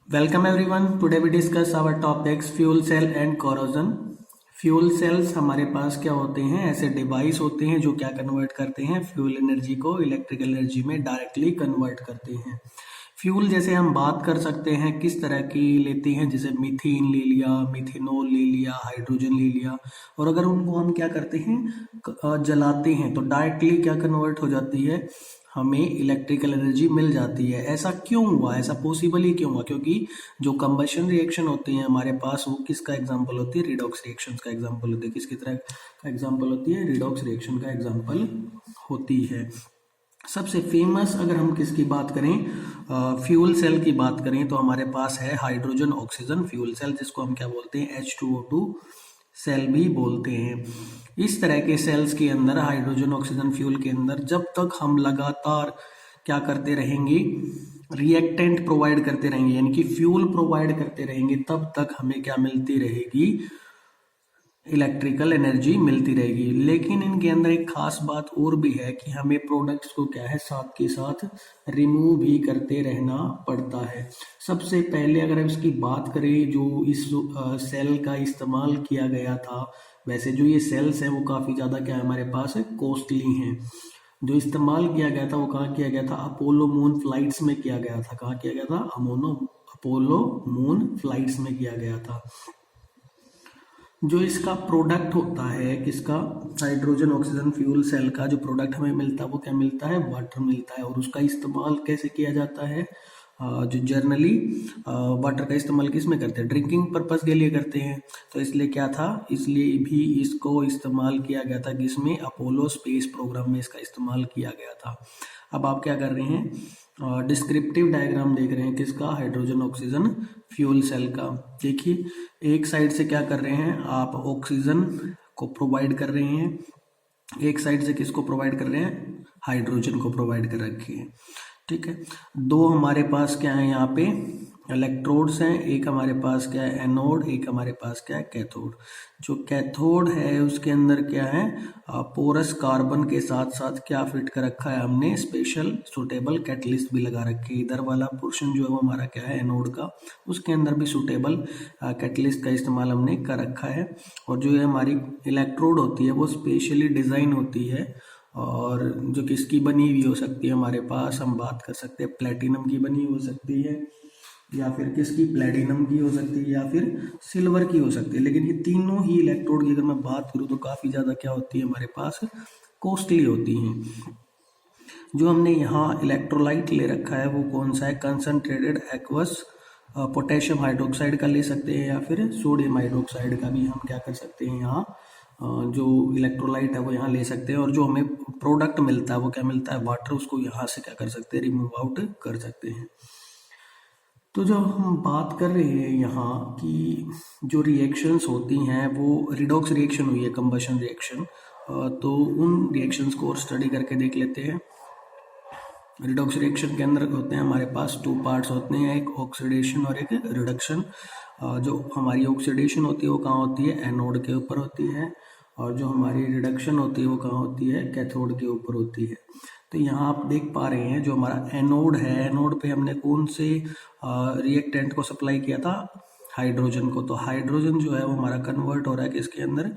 Welcome everyone. Today we discuss our topics fuel cell and corrosion. Fuel cells हमारे पास क्या होते हैं? ऐसे डिवाइस होते हैं जो क्या कन्वर्ट करते हैं फ्यूल एनर्जी को इलेक्ट्रिकल एनर्जी में डायरेक्टली कन्वर्ट करते हैं। फ्यूल जैसे हम बात कर सकते हैं किस तरह की लेती हैं, जैसे मीथेन ले लिया, मिथेनॉल ले लिया, हाइड्रोजन ले लिया, और अगर उनको हम क्या करते हैं जलाते हैं तो डायरेक्टली क्या कन्वर्ट हो जाती है, हमें इलेक्ट्रिकल एनर्जी मिल जाती है। ऐसा क्यों हुआ? ऐसा पॉसिबल ही क्यों हुआ? क्योंकि जो कंबशन रिएक्शन होती है हमारे पास वो किसका एग्जांपल होती है? रिडॉक्स रिएक्शन का एग्जांपल होती है। किसकी तरह का एग्जांपल होती है? रिडॉक्स रिएक्शन का एग्जांपल होती है। सबसे फेमस अगर हम किसकी बात करें, फ्यूल सेल की बात करें, तो हमारे पास है हाइड्रोजन ऑक्सीजन फ्यूल सेल, जिसको हम क्या बोलते हैं? H2O2 सेल भी बोलते हैं। इस तरह के सेल्स के अंदर हाइड्रोजन ऑक्सीजन फ्यूल के अंदर जब तक हम लगातार क्या करते रहेंगे, रिएक्टेंट प्रोवाइड करते रहेंगे, यानी कि फ्यूल प्रोवाइड करते रहेंगे, तब तक हमें क्या मिलती रहेगी? इलेक्ट्रिकल एनर्जी मिलती रहेगी। लेकिन इनके अंदर एक खास बात और भी है कि हमें प्रोडक्ट्स को क्या है, साथ के साथ रिमूव भी करते रहना पड़ता है। सबसे पहले अगर हम इसकी बात करें, जो इस सेल का इस्तेमाल किया गया था, वैसे जो ये सेल्स हैं वो काफ़ी ज़्यादा क्या है हमारे पास कॉस्टली हैं। जो इस्तेमाल किया गया था वो कहाँ किया गया था? अपोलो मून फ्लाइट्स में किया गया था। कहाँ किया गया था? अपोलो मून फ्लाइट्स में किया गया था। जो इसका प्रोडक्ट होता है किसका? हाइड्रोजन ऑक्सीजन फ्यूल सेल का जो प्रोडक्ट हमें मिलता है वो क्या मिलता है? वाटर मिलता है। और उसका इस्तेमाल कैसे किया जाता है? जो जर्नली वाटर का इस्तेमाल किस में करते हैं? ड्रिंकिंग पर्पस के लिए करते हैं। तो इसलिए क्या था, इसलिए भी इसको इस्तेमाल किया गया था किसमें? अपोलो स्पेस प्रोग्राम में इसका इस्तेमाल किया गया था। अब आप क्या कर रहे हैं? डिस्क्रिप्टिव डायग्राम देख रहे हैं किसका? हाइड्रोजन ऑक्सीजन फ्यूल सेल का। देखिए, एक साइड से क्या कर रहे हैं आप? ऑक्सीजन को प्रोवाइड कर रहे हैं। एक साइड से किसको प्रोवाइड कर रहे हैं? हाइड्रोजन को प्रोवाइड कर रखे हैं। ठीक है, दो हमारे पास क्या है यहाँ पे? इलेक्ट्रोड्स हैं। एक हमारे पास क्या है? एनोड। एक हमारे पास क्या है? कैथोड। जो कैथोड है उसके अंदर क्या है? पोरस कार्बन के साथ साथ क्या फिट कर रखा है हमने? स्पेशल सुटेबल कैटलिस्ट भी लगा रखे हैं। इधर वाला पोर्शन जो है वो हमारा क्या है? एनोड का, उसके अंदर भी सुटेबल कैटलिस्ट का इस्तेमाल हमने कर रखा है। और जो है हमारी इलेक्ट्रोड होती है वो स्पेशली डिज़ाइन होती है, और जो किसकी बनी हुई हो सकती है हमारे पास? हम बात कर सकते हैं प्लेटिनम की बनी हो सकती है, या फिर किसकी? प्लेटिनम की हो सकती है, या फिर सिल्वर की हो सकती है। लेकिन ये तीनों ही इलेक्ट्रोड की अगर मैं बात करूँ तो काफ़ी ज़्यादा क्या होती है हमारे पास? कॉस्टली होती हैं। जो हमने यहाँ इलेक्ट्रोलाइट ले रखा है वो कौन सा है? कंसनट्रेटेड एक्वस पोटेशियम हाइड्रोक्साइड का ले सकते हैं, या फिर सोडियम हाइड्रोक्साइड का भी हम क्या कर सकते हैं यहाँ जो इलेक्ट्रोलाइट है वो यहाँ ले सकते हैं। और जो हमें प्रोडक्ट मिलता है वो क्या मिलता है? वाटर। उसको यहाँ से क्या कर सकते हैं? रिमूव आउट कर सकते हैं। तो जब हम बात कर रहे हैं यहाँ की जो रिएक्शंस होती हैं वो रिडॉक्स रिएक्शन हुई है, कंबशन रिएक्शन, तो उन रिएक्शंस को और स्टडी करके देख लेते हैं। रिडॉक्स रिएक्शन के अंदर होते हैं हमारे पास टू पार्ट्स होते हैं, एक ऑक्सीडेशन और एक रिडक्शन। जो हमारी ऑक्सीडेशन होती है वो कहाँ होती है? एनोड के ऊपर होती है, और जो हमारी रिडक्शन होती है वो कहाँ होती है? कैथोड के ऊपर होती है। तो यहाँ आप देख पा रहे हैं जो हमारा एनोड है, एनोड पे हमने कौन से रिएक्टेंट को सप्लाई किया था? हाइड्रोजन को। तो हाइड्रोजन जो है वो हमारा कन्वर्ट हो रहा है किसके अंदर?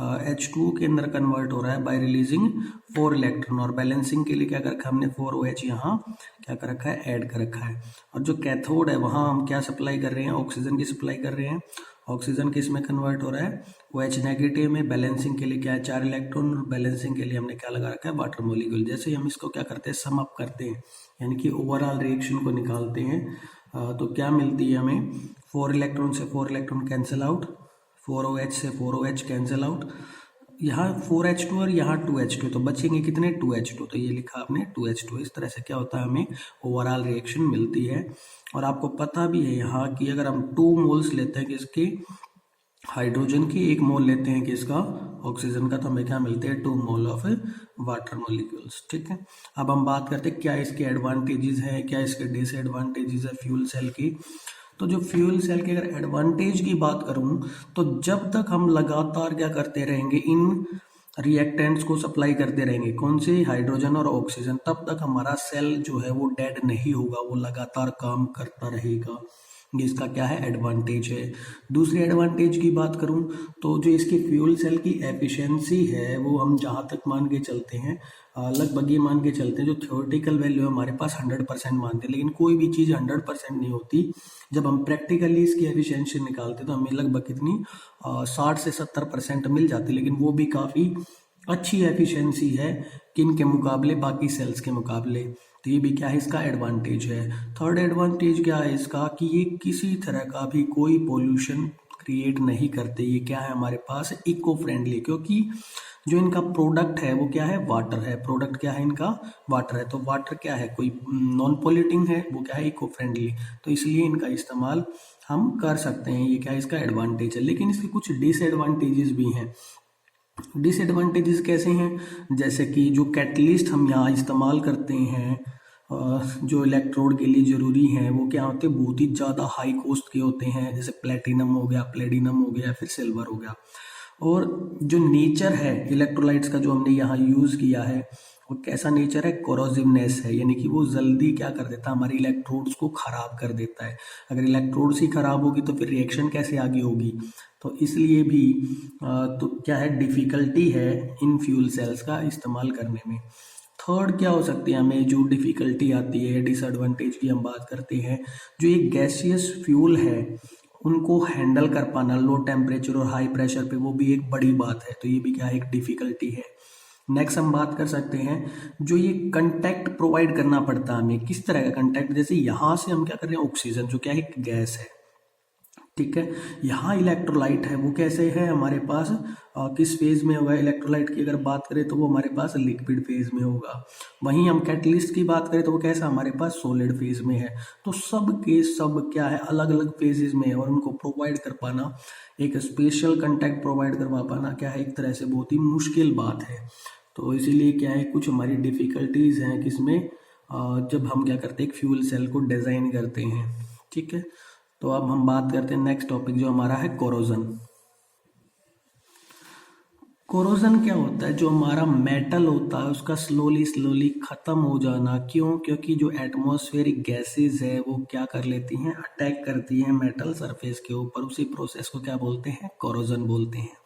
H2 के अंदर कन्वर्ट हो रहा है बाय रिलीजिंग 4 इलेक्ट्रॉन। और बैलेंसिंग के लिए क्या कर रखा है हमने? 4OH यहाँ क्या कर रखा है? ऐड कर रखा है। और जो कैथोड है वहाँ हम क्या सप्लाई कर रहे हैं? ऑक्सीजन की सप्लाई कर रहे हैं। ऑक्सीजन किस में कन्वर्ट हो रहा है? OH नेगेटिव में। बैलेंसिंग के लिए क्या है? 4 इलेक्ट्रॉन। और बैलेंसिंग के लिए हमने क्या लगा रखा है? Water molecule. जैसे ही हम इसको क्या करते हैं? सम अप करते हैं, यानी कि ओवरऑल रिएक्शन को निकालते हैं, तो क्या मिलती है हमें? 4 इलेक्ट्रॉन से 4 इलेक्ट्रॉन कैंसिल आउट, 4OH से 4OH कैंसिल आउट, यहाँ 4H2 और यहाँ 2H2, तो बचेंगे कितने? 2H2। तो ये लिखा आपने 2H2। इस तरह से क्या होता है? हमें ओवरऑल रिएक्शन मिलती है। और आपको पता भी है यहाँ कि अगर हम 2 मोल्स लेते हैं किसके? हाइड्रोजन की, 1 मोल लेते हैं किसका? ऑक्सीजन का, तो हमें क्या मिलते हैं? 2 मोल ऑफ वाटर मोलिक्यूल्स। ठीक है, अब हम बात करते हैं क्या इसके एडवांटेजेस हैं, क्या इसके डिसएडवांटेजेस है फ्यूल सेल की। तो जो फ्यूल सेल के अगर एडवांटेज की बात करूं, तो जब तक हम लगातार क्या करते रहेंगे? इन रिएक्टेंट्स को सप्लाई करते रहेंगे, कौन से? हाइड्रोजन और ऑक्सीजन, तब तक हमारा सेल जो है वो डेड नहीं होगा, वो लगातार काम करता रहेगा। ये इसका क्या है, एडवांटेज है। दूसरी एडवांटेज की बात करूं तो जो इसकी फ्यूल सेल की एफिशिएंसी है वो हम जहां तक मान के चलते हैं, लगभग ये मान के चलते हैं, जो थ्योरेटिकल वैल्यू है हमारे पास 100% मानते हैं, लेकिन कोई भी चीज़ 100% नहीं होती। जब हम प्रैक्टिकली इसकी एफिशिएंसी निकालते तो हमें लगभग कितनी 60 से 70% मिल जाती, लेकिन वो भी काफ़ी अच्छी एफिशिएंसी है किन के मुकाबले, बाकी सेल्स के मुकाबले। तो ये भी क्या है, इसका एडवांटेज है। थर्ड एडवांटेज क्या है इसका, कि ये किसी तरह का भी कोई पोल्यूशन क्रिएट नहीं करते। ये क्या है हमारे पास, इको फ्रेंडली, क्योंकि जो इनका प्रोडक्ट है वो क्या है, वाटर है। प्रोडक्ट क्या है इनका, वाटर है। तो वाटर क्या है, कोई नॉन पॉल्यूटिंग है, वो क्या है, इको फ्रेंडली। तो इसलिए इनका इस्तेमाल हम कर सकते हैं। ये क्या है, इसका एडवांटेज है। लेकिन इसके कुछ डिसएडवांटेजेस भी हैं। डिसएडवांटेजेस कैसे हैं, जैसे कि जो कैटलिस्ट हम यहाँ इस्तेमाल करते हैं, जो इलेक्ट्रोड के लिए ज़रूरी हैं, वो क्या होते हैं, बहुत ही ज़्यादा हाई कॉस्ट के होते हैं। जैसे प्लेटिनम हो गया, प्लेडिनम हो गया, फिर सिल्वर हो गया। और जो नेचर है इलेक्ट्रोलाइट्स का जो हमने यहाँ यूज़ किया है, वो कैसा नेचर है, कोरोसिवनेस है, यानी कि वो जल्दी क्या कर देता है, हमारे इलेक्ट्रोड्स को ख़राब कर देता है। अगर इलेक्ट्रोड्स ही ख़राब होगी तो फिर रिएक्शन कैसे आगे होगी। तो इसलिए भी तो क्या है, डिफ़िकल्टी है इन फ्यूल सेल्स का इस्तेमाल करने में। थर्ड क्या हो सकती है, हमें जो डिफ़िकल्टी आती है, डिसएडवांटेज की हम बात करते हैं, जो एक गैसियस फ्यूल है उनको हैंडल कर पाना लो टेम्परेचर और हाई प्रेशर पे, वो भी एक बड़ी बात है। तो ये भी क्या है, एक डिफ़िकल्टी है। नेक्स्ट हम बात कर सकते हैं, जो ये कंटेक्ट प्रोवाइड करना पड़ता है हमें, किस तरह का कंटेक्ट, जैसे यहाँ से हम क्या कर रहे हैं, ऑक्सीजन जो क्या है, एक गैस है, ठीक है। यहाँ इलेक्ट्रोलाइट है, वो कैसे है हमारे पास, किस फेज में होगा। इलेक्ट्रोलाइट की अगर बात करें तो वो हमारे पास लिक्विड फेज में होगा। वहीं हम कैटलिस्ट की बात करें तो वो कैसा हमारे पास सॉलिड फेज में है। तो सब के सब क्या है, अलग अलग फेजेस में है, और उनको प्रोवाइड कर पाना, एक स्पेशल कंटेक्ट प्रोवाइड करवा पाना क्या है, एक तरह से बहुत ही मुश्किल बात है। तो इसीलिए क्या है, कुछ हमारी डिफ़िकल्टीज़ हैं किसमें, जब हम क्या करते हैं, एक फ्यूल सेल को डिज़ाइन करते हैं, ठीक है। तो अब हम बात करते हैं नेक्स्ट टॉपिक जो हमारा है कोरोजन। कोरोजन क्या होता है, जो हमारा मेटल होता है उसका स्लोली स्लोली खत्म हो जाना। क्यों, क्योंकि जो एटमॉस्फेरिक गैसेस है वो क्या कर लेती हैं, अटैक करती हैं मेटल सरफेस के ऊपर। उसी प्रोसेस को क्या बोलते हैं, कोरोजन बोलते हैं।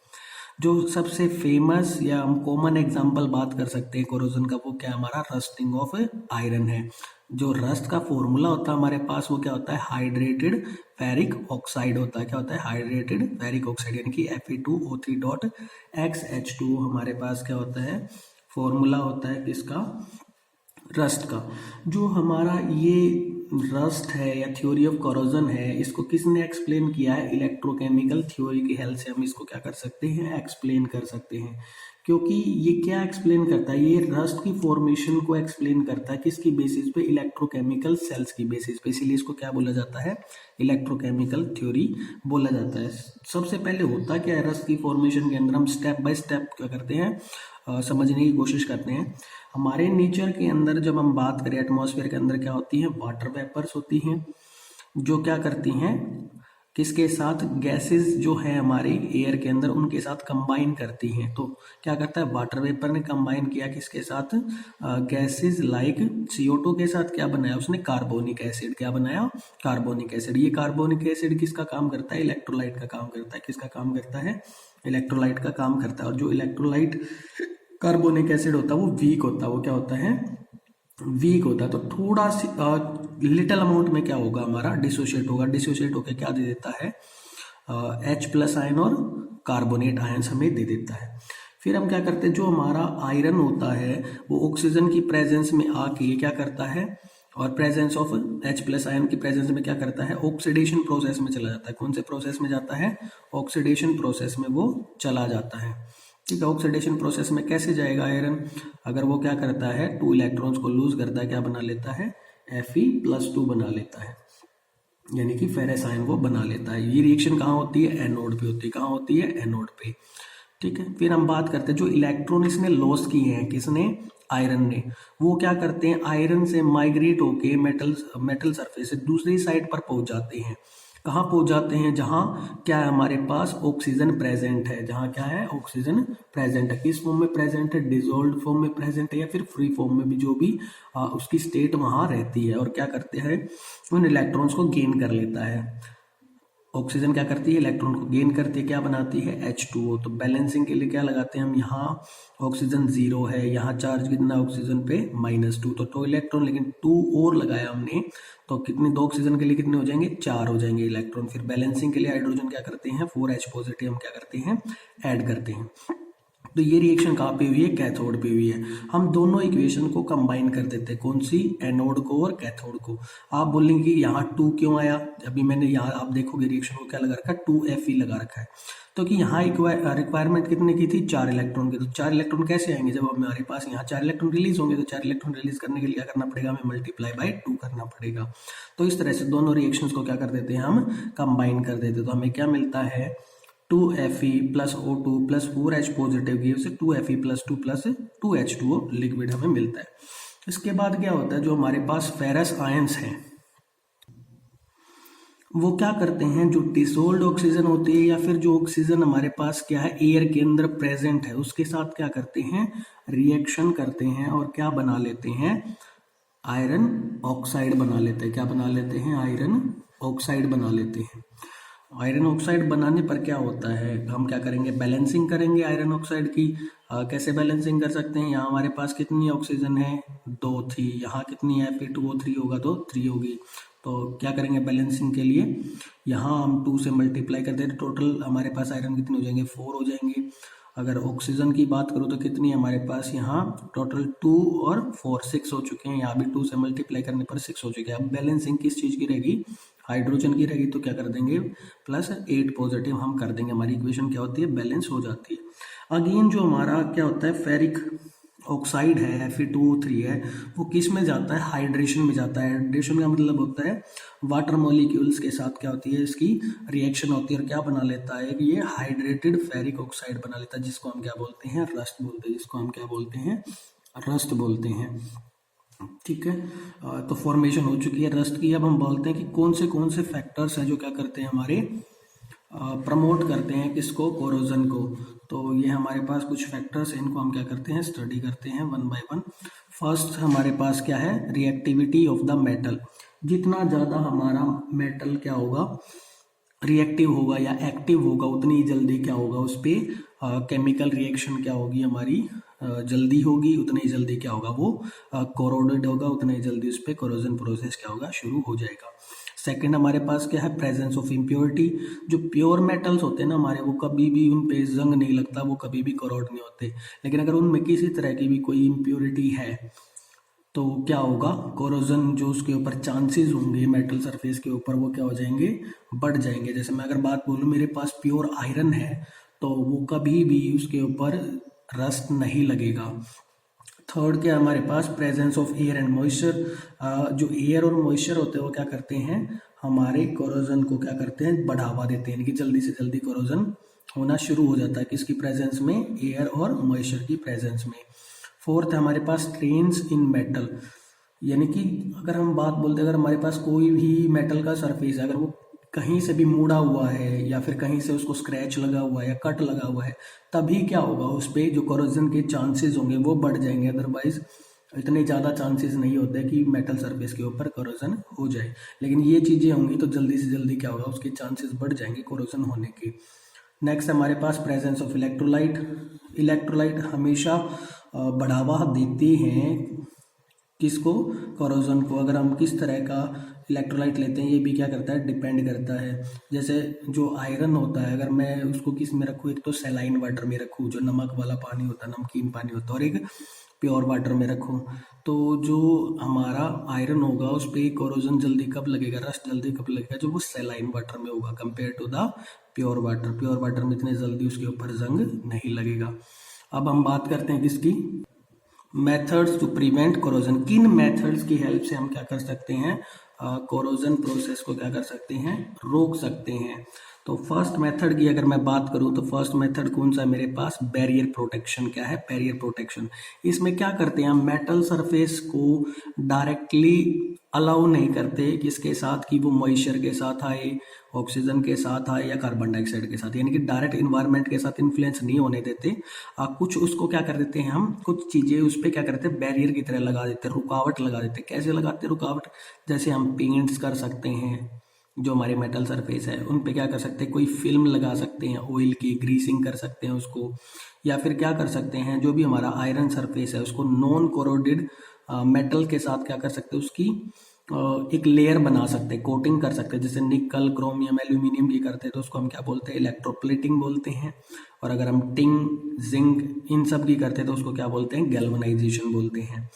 जो सबसे फेमस या हम कॉमन एग्जांपल बात कर सकते हैं कोरोजन का, वो क्या हमारा रस्टिंग ऑफ आयरन है। जो रस्ट का फॉर्मूला होता है हमारे पास, वो क्या होता है, हाइड्रेटेड फेरिक ऑक्साइड होता है। क्या होता है, हाइड्रेटेड फेरिक ऑक्साइड, यानी कि Fe2O3.XH2 हमारे पास क्या होता है, फॉर्मूला होता है किसका, रस्ट का। जो हमारा ये रस्ट है या थ्योरी ऑफ कोरोजन है, इसको किसने एक्सप्लेन किया है, इलेक्ट्रोकेमिकल थ्योरी की हेल्प से हम इसको क्या कर सकते हैं, एक्सप्लेन कर सकते हैं। क्योंकि ये क्या एक्सप्लेन करता है, ये रस्ट की फॉर्मेशन को एक्सप्लेन करता है, किसकी बेसिस पे, इलेक्ट्रोकेमिकल सेल्स की बेसिस पे। इसीलिए इसको क्या बोला जाता है, इलेक्ट्रोकेमिकल थ्योरी बोला जाता है। सबसे पहले होता क्या है, रस्ट की फॉर्मेशन के अंदर हम स्टेप बाय स्टेप क्या करते हैं, समझने की कोशिश करते हैं। हमारे नेचर के अंदर जब हम बात करें, एटमॉस्फेयर के अंदर क्या होती है, वाटर वेपर्स होती हैं, जो क्या करती हैं, किसके साथ, गैसेस जो है हमारे एयर के अंदर उनके साथ कंबाइन करती हैं। तो क्या करता है, वाटर वेपर ने कंबाइन किया किसके साथ, गैसेस लाइक CO2 के साथ, क्या बनाया उसने, कार्बोनिक एसिड। क्या बनाया, कार्बोनिक एसिड। ये कार्बोनिक एसिड किसका काम करता है, इलेक्ट्रोलाइट का काम करता है। किसका काम करता है, इलेक्ट्रोलाइट का काम करता है। और जो इलेक्ट्रोलाइट कार्बोनिक एसिड होता है वो वीक होता है, वो क्या होता है, वीक होता है। तो थोड़ा सी लिटिल अमाउंट में क्या होगा, हमारा डिसोशिएट होगा। डिसोशिएट होकर क्या दे देता है, H+ आयन और कार्बोनेट आयन्स हमें दे देता है। फिर हम क्या करते हैं, जो हमारा आयरन होता है वो ऑक्सीजन की प्रेजेंस में आके क्या करता है, और प्रेजेंस ऑफ H+ आयन की प्रेजेंस में क्या करता है, ऑक्सीडेशन प्रोसेस में चला जाता है। कौन से प्रोसेस में जाता है, ऑक्सीडेशन प्रोसेस में वो चला जाता है, ठीक है। ऑक्सीडेशन प्रोसेस में कैसे जाएगा आयरन, अगर वो क्या करता है, 2 इलेक्ट्रॉन्स को लूज करता है, क्या बना लेता है, Fe+2 बना लेता है, यानी कि फेरस आयन वो बना लेता है। ये रिएक्शन कहाँ होती है, एनोड पे होती है। कहाँ होती है, एनोड पे, ठीक है। फिर हम बात करते हैं, जो इलेक्ट्रॉन इसने लॉस किए हैं, किसने, आयरन ने, वो क्या करते हैं, आयरन से माइग्रेट होके मेटल सरफेस से दूसरी साइड पर पहुंच जाते हैं। कहाँ पहुंच जाते हैं, जहाँ क्या है हमारे पास ऑक्सीजन प्रेजेंट है, जहाँ क्या है ऑक्सीजन प्रेजेंट है। किस फॉर्म में प्रेजेंट है, डिसॉल्व्ड फॉर्म में प्रेजेंट है या फिर फ्री फॉर्म में भी, जो भी उसकी स्टेट वहाँ रहती है। और क्या करते हैं, उन इलेक्ट्रॉन्स को गेन कर लेता है। ऑक्सीजन क्या करती है, इलेक्ट्रॉन को गेन करती है, क्या बनाती है, H2O। तो बैलेंसिंग के लिए क्या लगाते हैं हम, यहाँ ऑक्सीजन 0 है, यहाँ चार्ज कितना ऑक्सीजन पे -2, तो 2 इलेक्ट्रॉन, लेकिन 2 और लगाया हमने, तो कितनी, 2 ऑक्सीजन के लिए कितने हो जाएंगे, 4 हो जाएंगे इलेक्ट्रॉन। फिर बैलेंसिंग के लिए हाइड्रोजन क्या करते हैं, 4H पॉजिटिव हम क्या करते हैं, ऐड करते हैं। तो ये रिएक्शन कहाँ पे हुई है, कैथोड पे हुई है। हम दोनों इक्वेशन को कंबाइन कर देते हैं, कौन सी, एनोड को और कैथोड को। आप बोलेंगे कि यहाँ 2 क्यों आया, अभी मैंने यहाँ आप देखोगे रिएक्शन को क्या लगा रखा है, 2Fe लगा रखा है। तो कि यहाँ रिक्वायरमेंट कितने की थी, 4 इलेक्ट्रॉन की। तो 4 इलेक्ट्रॉन कैसे आएंगे, जब हमारे पास यहाँ 4 इलेक्ट्रॉन रिलीज होंगे, तो 4 इलेक्ट्रॉन रिलीज करने के लिए क्या करना पड़ेगा, हमें मल्टीप्लाई बाय 2 करना पड़ेगा। तो इस तरह से दोनों रिएक्शंस को क्या कर देते हैं, हम कंबाइन कर देते हैं। तो हमें क्या मिलता है, 2Fe plus O2 plus 4H positive की से 2Fe plus 2 plus 2H2O liquid हमें मिलता है। इसके बाद क्या होता है, जो हमारे पास फेरस आयंस हैं वो क्या करते हैं, जो डिसोल्ड ऑक्सीजन होती है या फिर जो ऑक्सीजन हमारे पास क्या है एयर के अंदर प्रेजेंट है, उसके साथ क्या करते हैं, रिएक्शन करते हैं और क्या बना लेते हैं, आयरन ऑक्साइड बना लेते हैं। क्या बना लेते हैं, आयरन ऑक्साइड बना लेते हैं। आयरन ऑक्साइड बनाने पर क्या होता है, हम क्या करेंगे, बैलेंसिंग करेंगे आयरन ऑक्साइड की। कैसे बैलेंसिंग कर सकते हैं, यहाँ हमारे पास कितनी ऑक्सीजन है, 2 थी, यहाँ कितनी है, फिर 2O3 होगा तो 3 होगी। तो क्या करेंगे बैलेंसिंग के लिए, यहाँ हम 2 से मल्टीप्लाई कर देते, टोटल हमारे पास आयरन कितने हो जाएंगे, 4 हो जाएंगे। अगर ऑक्सीजन की बात करूँ तो कितनी है हमारे पास, यहाँ टोटल 2 और 4 6 हो चुके हैं, यहाँ भी 2 से मल्टीप्लाई करने पर 6 हो चुके हैं। अब बैलेंसिंग किस चीज़ की रहेगी, हाइड्रोजन की रहेगी, तो क्या कर देंगे, +8 पॉजिटिव हम कर देंगे। हमारी इक्वेशन क्या होती है, बैलेंस हो जाती है। अगेन जो हमारा क्या होता है, फेरिक ऑक्साइड है, Fe2O3 है, वो किस में जाता है, हाइड्रेशन में जाता है। हाइड्रेशन का मतलब होता है वाटर मॉलिक्यूल्स के साथ क्या होती है, इसकी रिएक्शन होती है और क्या बना लेता है, कि ये हाइड्रेटेड फेरिक ऑक्साइड बना लेता है, जिसको हम क्या बोलते हैं, रस्ट बोलते हैं, जिसको हम क्या बोलते हैं, रस्ट बोलते हैं। ठीक है, तो फॉर्मेशन हो चुकी है रस्ट की। अब हम बोलते हैं कि कौन से फैक्टर्स हैं जो क्या करते हैं, हमारे प्रमोट करते हैं किसको, कोरोजन को। तो ये हमारे पास कुछ फैक्टर्स हैं, इनको हम क्या करते हैं, स्टडी करते हैं वन बाय वन। फर्स्ट हमारे पास क्या है, रिएक्टिविटी ऑफ द मेटल। जितना ज़्यादा हमारा मेटल क्या होगा, रिएक्टिव होगा या एक्टिव होगा, उतनी जल्दी क्या होगा, उस पर केमिकल रिएक्शन क्या होगी हमारी, जल्दी होगी, उतनी ही जल्दी क्या होगा, वो कोरोडेड होगा, उतनी ही जल्दी उस पर कोरोजन प्रोसेस क्या होगा, शुरू हो जाएगा। सेकंड हमारे पास क्या है, प्रेजेंस ऑफ इम्प्योरिटी। जो प्योर मेटल्स होते हैं ना हमारे, वो कभी भी उन पे जंग नहीं लगता, वो कभी भी कोरोड नहीं होते। लेकिन अगर उनमें किसी तरह की भी कोई इम्प्योरिटी है तो क्या होगा, कोरोजन जो उसके ऊपर चांसेस होंगे मेटल सरफेस के ऊपर, वो क्या हो जाएंगे, बढ़ जाएंगे। जैसे मैं अगर बात बोलूँ, मेरे पास प्योर आयरन है तो वो कभी भी उसके ऊपर रस्ट नहीं लगेगा। थर्ड क्या हमारे पास, presence of air and moisture. जो एयर और मॉइस्चर होते हैं वो क्या करते हैं, हमारे कोरोजन को क्या करते हैं, बढ़ावा देते हैं, कि जल्दी से जल्दी कोरोजन होना शुरू हो जाता है, किसकी प्रेजेंस में, एयर और मॉइस्चर की प्रेजेंस में। फोर्थ है हमारे पास स्ट्रेन्स इन मेटल, यानी कि अगर हम बात बोलते हैं, अगर हमारे पास कोई भी मेटल का सरफेस है, अगर वो कहीं से भी मुड़ा हुआ है या फिर कहीं से उसको स्क्रैच लगा हुआ है या कट लगा हुआ है, तभी क्या होगा, उस पर जो कोरोजन के चांसेस होंगे वो बढ़ जाएंगे। अदरवाइज इतने ज़्यादा चांसेस नहीं होते कि मेटल सरफेस के ऊपर कोरोजन हो जाए। लेकिन ये चीज़ें होंगी तो जल्दी से जल्दी क्या होगा, उसके चांसेस बढ़ जाएंगे कोरोजन होने के। नेक्स्ट हमारे पास प्रेजेंस ऑफ इलेक्ट्रोलाइट। इलेक्ट्रोलाइट हमेशा बढ़ावा देते हैं किसको, कोरोजन को। अगर हम किस तरह का इलेक्ट्रोलाइट लेते हैं, ये भी क्या करता है, डिपेंड करता है। जैसे जो आयरन होता है, अगर मैं उसको किस में रखूँ, एक तो सैलाइन वाटर में रखूँ, जो नमक वाला पानी होता है, नमकीन पानी होता है, और एक प्योर वाटर में रखूँ, तो जो हमारा आयरन होगा उस पर कोरोजन जल्दी कब लगेगा, रस्ट जल्दी कब लगेगा, जो वो सैलाइन वाटर में होगा compare to the pure water. Pure water में इतने जल्दी उसके ऊपर जंग नहीं लगेगा। अब हम बात करते हैं किसकी, मेथड्स टू प्रिवेंट कोरोजन। किन मेथड्स की हेल्प से हम क्या कर सकते हैं, कोरोजन प्रोसेस को क्या कर सकते हैं, रोक सकते हैं। तो फर्स्ट मेथड की अगर मैं बात करूं तो फर्स्ट मेथड कौन सा है मेरे पास, बैरियर प्रोटेक्शन। क्या है, बैरियर प्रोटेक्शन। इसमें क्या करते हैं हम, मेटल सरफेस को डायरेक्टली अलाउ नहीं करते किसके साथ कि वो मॉइस्चर के साथ आए, ऑक्सीजन के साथ आए या कार्बन डाइऑक्साइड के साथ, यानी कि डायरेक्ट इन्वायरमेंट के साथ इन्फ्लुएंस नहीं होने देते। कुछ उसको क्या कर देते हैं हम, कुछ चीज़ें उस पर क्या करते हैं, बैरियर की तरह लगा देते हैं, रुकावट लगा देते हैं। कैसे लगाते हैं रुकावट, जैसे हम पेंट्स कर सकते हैं, जो हमारे मेटल सरफेस है उन पे क्या कर सकते हैं, कोई फिल्म लगा सकते हैं ऑयल की, ग्रीसिंग कर सकते हैं उसको, या फिर क्या कर सकते हैं, जो भी हमारा आयरन सरफेस है उसको नॉन कोरोडेड मेटल के साथ क्या कर सकते हैं, उसकी एक लेयर बना सकते हैं, कोटिंग कर सकते हैं। जैसे निकल, क्रोमियम, एल्यूमिनियम की करते हैं तो उसको हम क्या बोलते हैं, इलेक्ट्रोप्लेटिंग बोलते हैं। और अगर हम टिन, जिंक इन सब की करते हैं तो उसको क्या बोलते हैं, गैल्वेनाइजेशन बोलते हैं।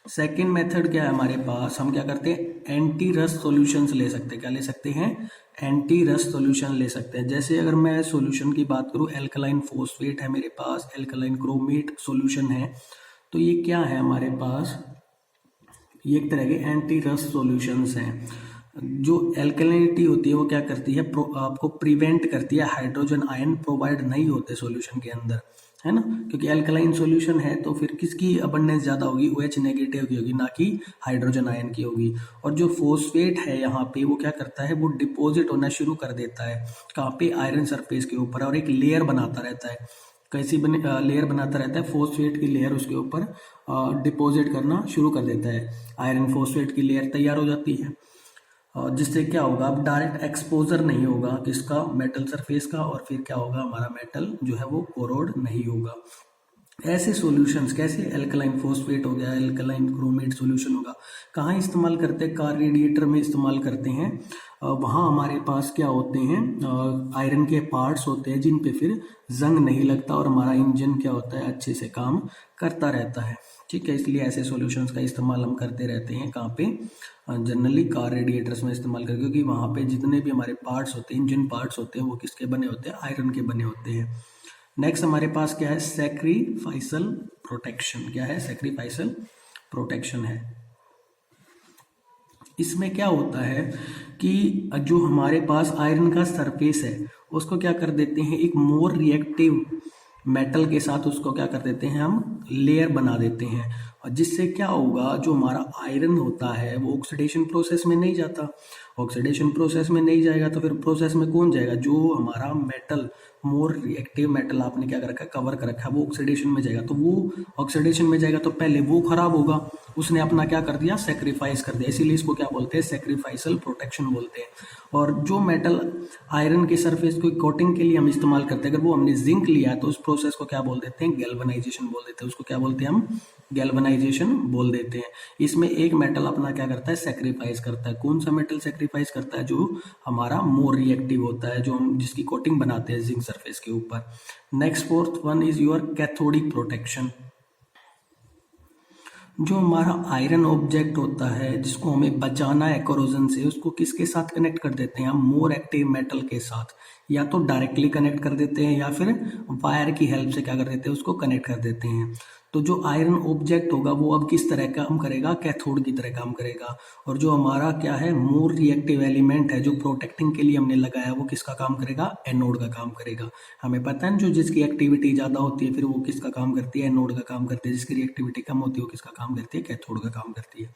सेकेंड मेथड क्या है हमारे पास, हम क्या करते हैं, एंटी रस्ट सॉल्यूशंस ले सकते हैं। क्या ले सकते हैं, एंटी रस्ट सॉल्यूशन ले सकते हैं। जैसे अगर मैं सॉल्यूशन की बात करूं, एल्कलाइन फॉस्फेट है मेरे पास, एल्कलाइन क्रोमेट सॉल्यूशन है, तो ये क्या है हमारे पास, ये एक तरह के एंटी रस्ट सॉल्यूशंस हैं। जो एल्कलिनिटी होती है वो क्या करती है, आपको प्रिवेंट करती है, हाइड्रोजन आयन प्रोवाइड नहीं होते सॉल्यूशन के अंदर, है ना, क्योंकि एल्कलाइन सॉल्यूशन है तो फिर किसकी अबंडेंस ज़्यादा होगी, OH नेगेटिव की होगी, ना कि हाइड्रोजन आयन की होगी। और जो फॉस्फेट है यहाँ पे वो क्या करता है, वो डिपॉजिट होना शुरू कर देता है, कहाँ पे, आयरन सरफेस के ऊपर, और एक लेयर बनाता रहता है। कैसी लेयर बनाता रहता है, फॉस्फेट की लेयर उसके ऊपर डिपॉजिट करना शुरू कर देता है, आयरन फॉस्फेट की लेयर तैयार हो जाती है। जिससे क्या होगा, अब डायरेक्ट एक्सपोजर नहीं होगा किसका, मेटल सरफेस का, और फिर क्या होगा, हमारा मेटल जो है वो कोरोड नहीं होगा। ऐसे सॉल्यूशंस कैसे, एल्कलाइन फॉस्फेट हो गया, एल्कलाइन क्रोमेट सॉल्यूशन होगा, कहाँ इस्तेमाल करते हैं, कार रेडिएटर में इस्तेमाल करते हैं। वहाँ हमारे पास क्या होते हैं, आयरन के पार्ट्स होते हैं जिन पे फिर जंग नहीं लगता और हमारा इंजन क्या होता है, अच्छे से काम करता रहता है। ठीक है, इसलिए ऐसे सॉल्यूशंस का इस्तेमाल हम करते रहते हैं, कहाँ पे, जनरली कार रेडिएटर्स में इस्तेमाल करके, क्योंकि वहाँ पे जितने भी हमारे पार्ट्स होते हैं, इंजन पार्ट्स होते हैं, वो किसके बने होते हैं, आयरन के बने होते हैं। नेक्स्ट हमारे पास क्या है, सैक्रिफाइसल प्रोटेक्शन। क्या है, सैक्रिफाइसल प्रोटेक्शन है। इसमें क्या होता है कि जो हमारे पास आयरन का सरफेस है उसको क्या कर देते हैं, एक मोर रिएक्टिव मेटल के साथ उसको क्या कर देते हैं, हम लेयर बना देते हैं। और जिससे क्या होगा, जो हमारा आयरन होता है वो ऑक्सीडेशन प्रोसेस में नहीं जाता। ऑक्सीडेशन प्रोसेस में नहीं जाएगा तो फिर प्रोसेस में कौन जाएगा, जो हमारा मेटल, मोर रिएक्टिव मेटल आपने क्या कर रखा है, कवर कर रखा है, वो ऑक्सीडेशन में जाएगा। तो वो ऑक्सीडेशन में जाएगा तो पहले वो खराब होगा, उसने अपना क्या कर दिया, सेक्रीफाइस कर दिया, इसीलिए इसको क्या बोलते हैं, सेक्रीफाइसल प्रोटेक्शन बोलते हैं। और जो मेटल आयरन के सरफेस को कोटिंग के लिए हम इस्तेमाल करते हैं, अगर वो हमने जिंक लिया है तो उस प्रोसेस को क्या बोल देते हैं, गैल्वेनाइजेशन बोल देते हैं। उसको क्या बोलते हैं हम, गैल्वेनाइजेशन बोल देते हैं। इसमें एक मेटल अपना क्या करता है, सेक्रीफाइस करता है। कौन सा मेटल सेक्रीफाइस करता है, जो हमारा मोर रिएक्टिव होता है, जो हम जिसकी कोटिंग बनाते हैं जिंक सरफेस के ऊपर। Next fourth one is your cathodic protection. जो हमारा आयरन ऑब्जेक्ट होता है जिसको हमें बचाना है कोरोजन से, उसको किसके साथ कनेक्ट कर देते हैं हम, मोर एक्टिव मेटल के साथ। या तो डायरेक्टली कनेक्ट कर देते हैं या फिर वायर की हेल्प से क्या कर देते हैं, उसको कनेक्ट कर देते हैं। तो जो आयरन ऑब्जेक्ट होगा वो अब किस तरह काम करेगा, कैथोड की तरह काम करेगा। और जो हमारा क्या है, मोर रिएक्टिव एलिमेंट है जो प्रोटेक्टिंग के लिए हमने लगाया, वो किसका काम करेगा, एनोड का काम करेगा। हमें पता है जो जिसकी एक्टिविटी ज़्यादा होती है फिर वो किसका काम करती है, एनोड का काम करती है। जिसकी रिएक्टिविटी कम होती है वो किसका काम करती है, कैथोड का काम करती है।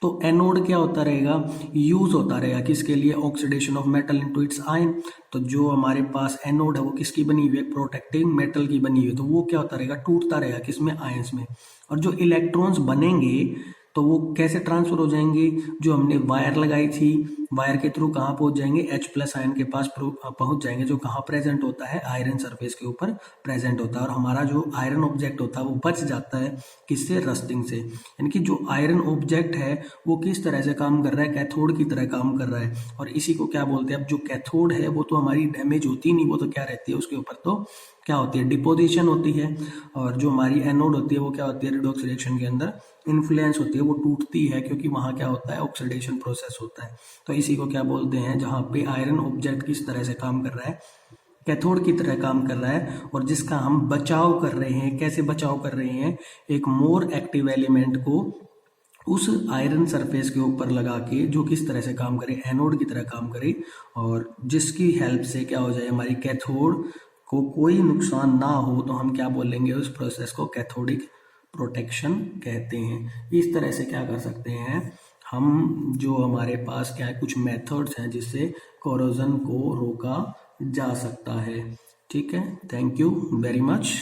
तो एनोड क्या होता रहेगा, यूज होता रहेगा किसके लिए, oxidation of metal into its ion. तो जो हमारे पास एनोड है वो किसकी बनी हुई है, प्रोटेक्टिंग मेटल की बनी हुई है। तो वो क्या होता रहेगा, टूटता रहेगा किसमें, आयंस में। और जो इलेक्ट्रॉन्स बनेंगे तो वो कैसे ट्रांसफर हो जाएंगे, जो हमने वायर लगाई थी, वायर के थ्रू कहाँ पहुंच जाएंगे, H+ आयन के पास पहुंच जाएंगे, जो कहाँ प्रेजेंट होता है, आयरन सरफेस के ऊपर प्रेजेंट होता है। और हमारा जो आयरन ऑब्जेक्ट होता है वो बच जाता है किससे, रस्टिंग से। यानी कि जो आयरन ऑब्जेक्ट है वो किस तरह से काम कर रहा है, कैथोड की तरह काम कर रहा है। और इसी को क्या बोलते हैं, अब जो कैथोड है वो तो हमारी डैमेज होती नहीं, वो तो क्या रहती है, उसके ऊपर तो क्या होती है, डिपोजिशन होती है। और जो हमारी एनोड होती है वो क्या होती है, रिडॉक्स रिएक्शन के अंदर इन्फ्लुएंस होती है, वो टूटती है, क्योंकि वहाँ क्या होता है, ऑक्सीडेशन प्रोसेस होता है। तो इसी को क्या बोलते हैं, जहाँ पे आयरन ऑब्जेक्ट किस तरह से काम कर रहा है, कैथोड की तरह काम कर रहा है। और जिसका हम बचाव कर रहे हैं, कैसे बचाव कर रहे हैं, एक मोर एक्टिव एलिमेंट को उस आयरन सरफेस के ऊपर लगा के, जो किस तरह से काम करे, एनोड की तरह काम करे, और जिसकी हेल्प से क्या हो जाए, हमारी कैथोड को कोई नुकसान ना हो। तो हम क्या बोलेंगे, उस प्रोसेस को कैथोडिक प्रोटेक्शन कहते हैं। इस तरह से क्या कर सकते हैं हम जो हमारे पास क्या है कुछ मेथड्स हैं जिससे कोरोजन को रोका जा सकता है। ठीक है, थैंक यू वेरी मच।